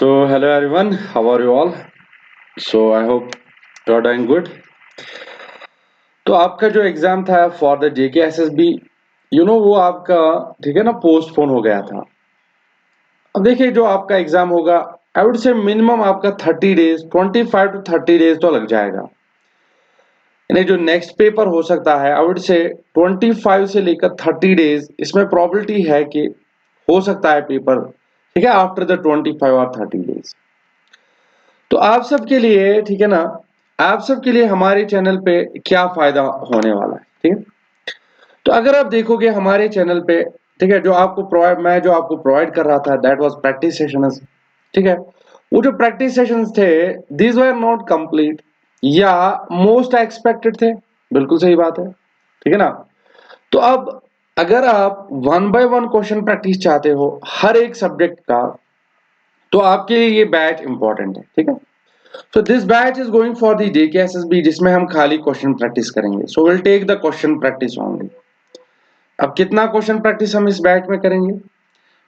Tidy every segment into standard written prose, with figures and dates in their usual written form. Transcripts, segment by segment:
So, hello everyone, how are you all? So, I hope you are doing good. तो आपका जो exam था for the JK SSB वो आपका ठीक है ना पोस्टपोन हो गया था। अब देखिए जो आपका एग्जाम होगा आई वुड से मिनिमम आपका 30 डेज 25 to 30 डेज तो लग जाएगा। यानी जो नेक्स्ट पेपर हो सकता है आई वुड से 25 से लेकर 30 डेज इसमें प्रोबेबिलिटी है कि हो सकता है पेपर ठीक है आफ्टर द 25 और 30 डेज। तो आप सबके लिए ठीक है ना आप सबके लिए हमारे चैनल पे क्या फायदा होने वाला है ठीक है। तो अगर आप देखोगे हमारे चैनल पे ठीक है जो आपको प्रोवाइड कर रहा था दैट वाज प्रैक्टिस सेशंस ठीक है। वो जो प्रैक्टिस सेशंस थे दीज वर नॉट कंप्लीट या मोस्ट एक्सपेक्टेड थे। बिल्कुल सही बात है ठीक है ना। तो अब अगर आप 1 by 1 क्वेश्चन प्रैक्टिस चाहते हो हर एक सब्जेक्ट का तो आपके लिए ये बैच इंपॉर्टेंट है ठीक है। So this batch is going for the JKSSB जिसमें हम खाली क्वेश्चन प्रैक्टिस करेंगे। So we'll take the question practice only। अब कितना क्वेश्चन प्रैक्टिस हम इस बैच में करेंगे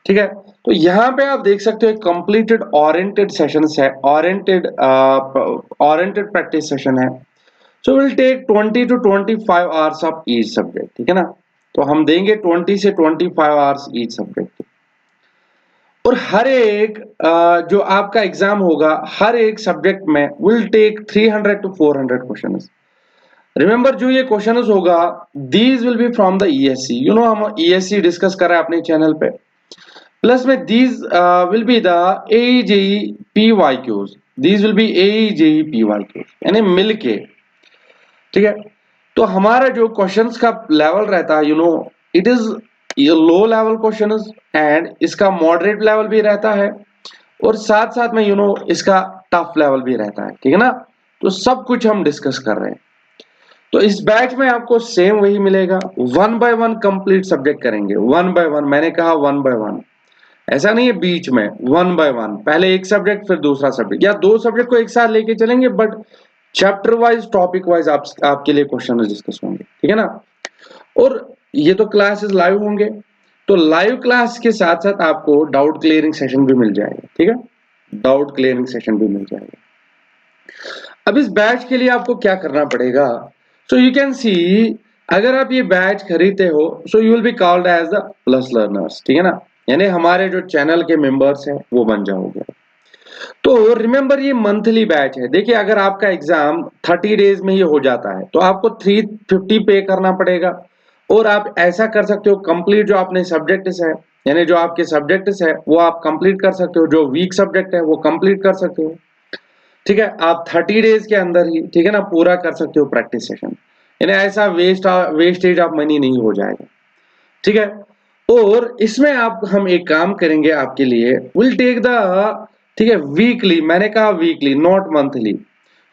ठीक है। तो यहाँ पे आप देख सकते हो कंप्लीटेड ओरिएंटेड सेशंस है ओरिएंटेड प्रैक्टिस सेशन है। So we'll take 20 to 25 hours of each subject ठीक है ना। तो हम देंगे 20 से 25 hours each subject और हर एक जो आपका एग्जाम होगा हर एक सब्जेक्ट में will take 300 to 400 questions. Remember जो ये क्वेश्चंस होगा these will be from the ESC हम ईएससी डिस्कस कर रहे हैं अपने चैनल पे प्लस में these will be the AEJE PYQs these will be AEJE PYQs यानी मिलके ठीक है। तो हमारा जो क्वेश्चंस का लेवल रहता है it is low level questions and इसका मॉडरेट लेवल भी रहता है और साथ साथ में इसका टफ लेवल भी रहता है ठीक है ना। तो सब कुछ हम डिस्कस कर रहे हैं। तो इस बैच में आपको सेम वही मिलेगा 1 by 1 कंप्लीट सब्जेक्ट करेंगे 1 by 1 मैंने कहा 1 by 1 ऐसा नहीं है बीच में 1 by 1 पहले एक सब्जेक्ट फिर दूसरा सब्जेक्ट या दो सब्जेक्ट को एक साथ लेके चलेंगे but chapter wise topic wise आपके लिए क्वेश्चन डिस्कस होंगे ठीक है ना। और ये तो क्लासेस लाइव होंगे तो लाइव क्लास के साथ साथ आपको डाउट क्लियरिंग सेशन भी मिल जाएगा ठीक है। डाउट क्लियरिंग सेशन भी मिल जाएगा। अब इस बैच के लिए आपको क्या करना पड़ेगा सो यू कैन सी अगर आप ये बैच खरीदते हो so you will be called as the plus learners ठीक है ना। यानी हमारे जो चैनल के मेंबर्स हैं वो बन जाओगे। तो रिमेंबर ये मंथली बैच है। देखिए अगर आपका एग्जाम 30 डेज में ही हो जाता है तो आपको 350 पे करना पड़ेगा और आप ऐसा कर सकते हो कंप्लीट जो आपने सब्जेक्ट्स है यानी जो आपके सब्जेक्ट्स है वो आप कंप्लीट कर सकते हो जो वीक सब्जेक्ट है वो कंप्लीट कर सकते हो ठीक है। आप 30 डेज के अंदर ही ठीक है ना पूरा कर सकते हो प्रैक्टिस सेशन यानी ऐसा वेस्टेज ऑफ मनी नहीं हो जाएगा ठीक है। और इसमें हम एक काम करेंगे आपके लिए विल टेक द ठीक है वीकली मैंने कहा weekly not monthly.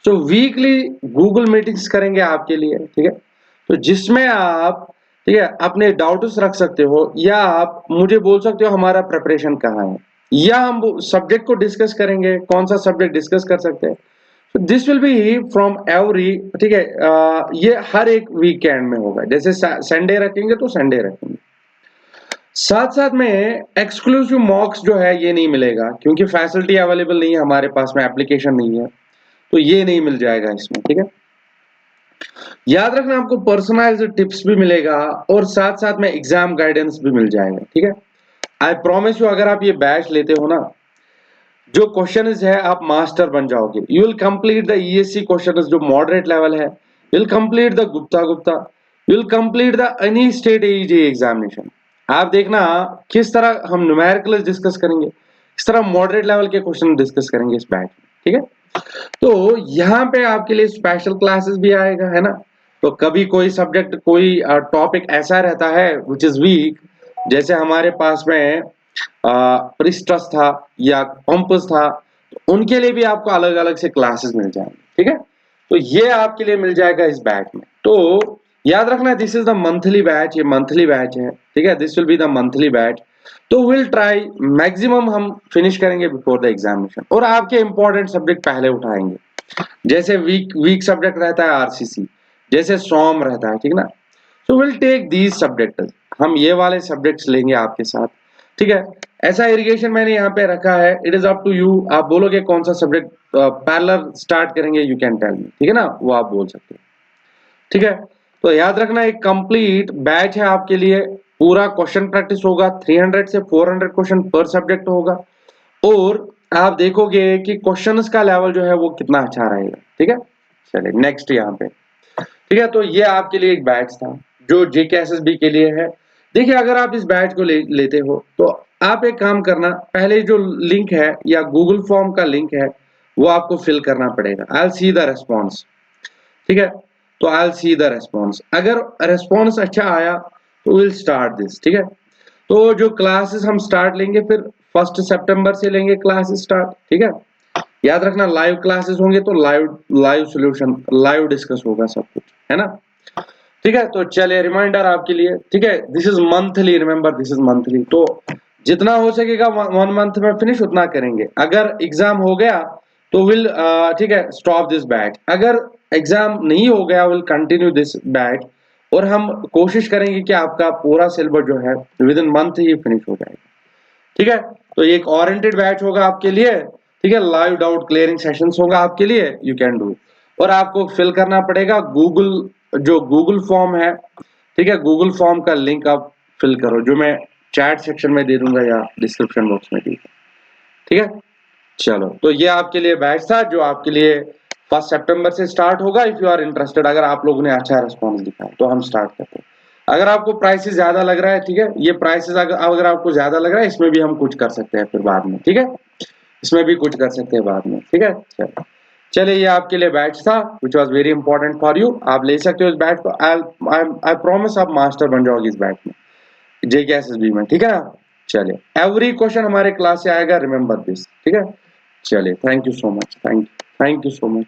So weekly Google meetings करेंगे आपके लिए ठीक है। तो जिसमें आप ठीक है अपने डाउट्स रख सकते हो या आप मुझे बोल सकते हो हमारा प्रिपरेशन कहाँ है या हम सब्जेक्ट को डिस्कस करेंगे कौन सा सब्जेक्ट डिस्कस कर सकते हैं। This will be from every ठीक है ये हर एक वीकेंड में होगा जैसे संडे रखेंगे तो संडे रखेंगे। साथ साथ में एक्सक्लूसिव मॉक्स जो है ये नहीं मिलेगा क्योंकि फैसिलिटी अवेलेबल नहीं है हमारे पास में एप्लीकेशन नहीं है तो ये नहीं मिल जाएगा इसमें ठीक है। याद रखना आपको पर्सनलाइज्ड टिप्स भी मिलेगा और साथ साथ में एग्जाम गाइडेंस भी मिल जाएगा ठीक है। आई प्रॉमिस यू अगर आप ये बैच लेते हो ना जो क्वेश्चन है आप मास्टर बन जाओगे। You will complete the ESC question जो मॉडरेट लेवल है you will complete the Gupta you will complete the any state AEJ examination. आप देखना किस तरह हम न्यूमेरिकल्स डिस्कस करेंगे इस तरह मॉडरेट लेवल के क्वेश्चन डिस्कस करेंगे इस बैच में ठीक है। तो यहाँ पे आपके लिए स्पेशल क्लासेस भी आएगा है ना। तो कभी कोई सब्जेक्ट कोई टॉपिक ऐसा रहता है विच इज वीक जैसे हमारे पास में प्रिस्टस था या कॉम्पस था तो उनके लिए भी आपको अलग अलग से क्लासेस मिल जाएंगे ठीक है। तो ये आपके लिए मिल जाएगा इस बैच में। तो याद रखना this is the monthly batch ये मंथली बैच है ठीक है। This will be the monthly batch. तो विल ट्राई मैक्सिमम हम फिनिश करेंगे बिफोर द एग्जामिनेशन और आपके इंपॉर्टेंट सब्जेक्ट पहले उठाएंगे जैसे वीक सब्जेक्ट रहता है आरसीसी जैसे सॉम रहता है ठीक ना। So will take these subject हम ये वाले सब्जेक्ट्स लेंगे आपके साथ ठीक है। ऐसा इरिगेशन मैंने यहाँ पे रखा है, it is up to you, आप बोलोगे कौन सा सब्जेक्ट पैरेलल स्टार्ट करेंगे, यू कैन टेल मी, ठीक है ना, वो आप बोल सकते हैं, ठीक है। तो याद रखना एक कंप्लीट बैच है आपके लिए, पूरा क्वेश्चन प्रैक्टिस होगा, 300 से 400 क्वेश्चन पर सब्जेक्ट होगा, और आप देखोगे कि क्वेश्चंस का लेवल जो है वो कितना अच्छा रहेगा, ठीक है। चलिए नेक्स्ट यहाँ पे, ठीक है। तो ये आपके लिए एक बैच था जो जेकेएसएसबी के लिए है। देखिए अगर आप इस बैच को लेते हो तो आप एक काम करना, पहले जो लिंक है या गूगल फॉर्म का लिंक है वो आपको फिल करना पड़ेगा। I will see the response, ठीक है। तो I will see the response, अगर रेस्पॉन्स अच्छा आया तो विल स्टार्ट दिस, ठीक है। तो जो क्लासेस हम स्टार्ट लेंगे फिर 1 सितंबर से लेंगे क्लासेस स्टार्ट, ठीक है। याद रखना लाइव क्लासेस होंगे तो live live solution live discuss होगा सब कुछ, है ना, ठीक है। तो चलिए रिमाइंडर आपके लिए, ठीक है, this is monthly, remember this is monthly, तो जितना हो सकेगा 1 मंथ में फिनिश उतना करेंगे। अगर एग्जाम हो गया तो विल, ठीक है, स्टॉप दिस बैच। अगर एग्जाम नहीं हो गया विल कंटिन्यू दिस बैच, और हम कोशिश करेंगे कि आपका पूरा सिलेबस जो है with in month he finish हो जाएगा, ठीक है। तो ये एक ओरिएंटेड बैच होगा आपके लिए, ठीक है, लाइव डाउट क्लियरिंग सेशंस होगा आपके लिए, यू कैन डू। और आपको फिल करना पड़ेगा गूगल, जो गूगल फॉर्म है, ठीक है, गूगल फॉर्म का लिंक आप फिल करो, जो मैं चैट सेक्शन में दे दूंगा या डिस्क्रिप्शन बॉक्स में दे दूंगा, ठीक है। चलो तो ये आपके लिए बैच था जो आपके लिए 1 सितंबर से स्टार्ट होगा। इफ यू आर इंटरेस्टेड, अगर आप लोगों ने अच्छा रिस्पॉन्स दिखाया तो हम स्टार्ट करते हैं। अगर आपको प्राइसेस ज्यादा लग रहा है, ठीक है, ये प्राइसेस अगर आपको ज्यादा लग रहा है इसमें भी हम कुछ कर सकते हैं फिर बाद में, ठीक है, इसमें भी कुछ कर सकते हैं बाद में, ठीक है। चलिए ये आपके लिए बैच था which was very important for you, आप ले सकते हो इस बैच को। आई प्रॉमिस आप मास्टर बन जाओगे इस बैच में, जेकेएसएसबी में, ठीक है ना। चलिए एवरी क्वेश्चन हमारे क्लास से आएगा, रिमेंबर दिस, ठीक है। चलिए thank you so much, thank you so much.